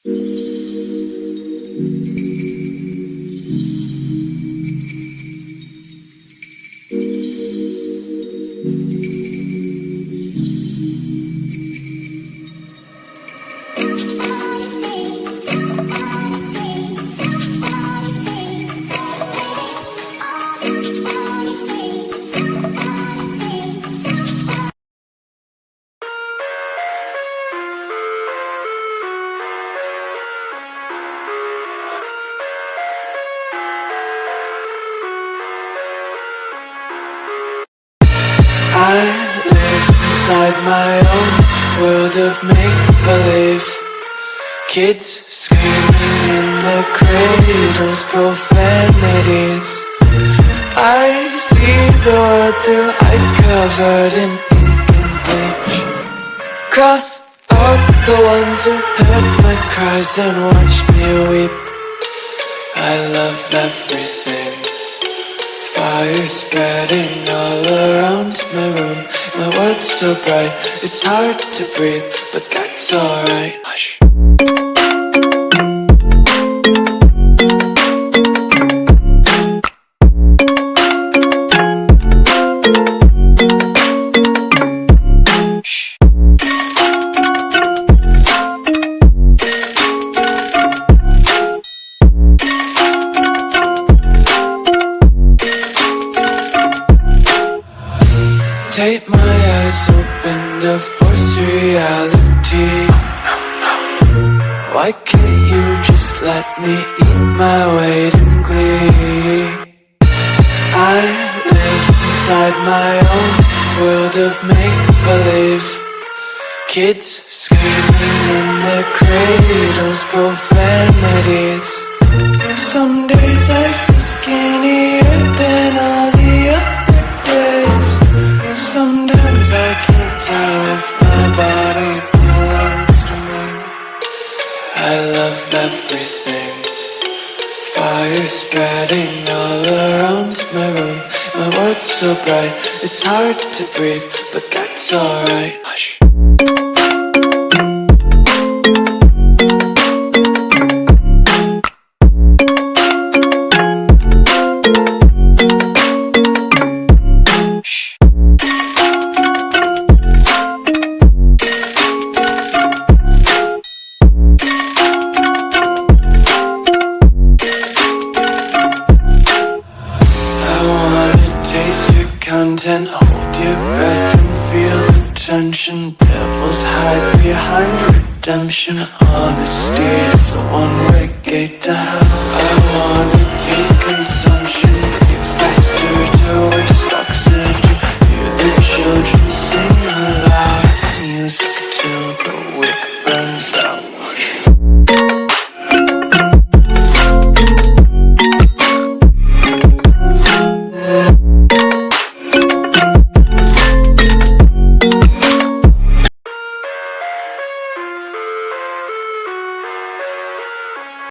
I live inside my own world of make-believe. Kids screaming in their cradles, profanities. I see the world through eyes covered in ink and bleach. Cross out the ones who heard my cries and watched me weep. I love everything. Fire spreading all around my room. My world's so bright, it's hard to breathe, but that's alright. Hush. Tape my eyes open to force reality. Why can't you just let me eat my weight in glee? I live inside my own world of make-believe. Kids screaming in their cradles, profanities. Some days I feel skinnier than all the other days. Sometimes I can't tell if my body belongs to me. I love everything. Fire spreading all around my room. My world's so bright, it's hard to breathe, but that's alright. Hush. Content, hold your breath and feel the tension. Devils hide behind redemption. Honesty is a one-way gate to hell. I wanna taste consumption, breathe faster to waste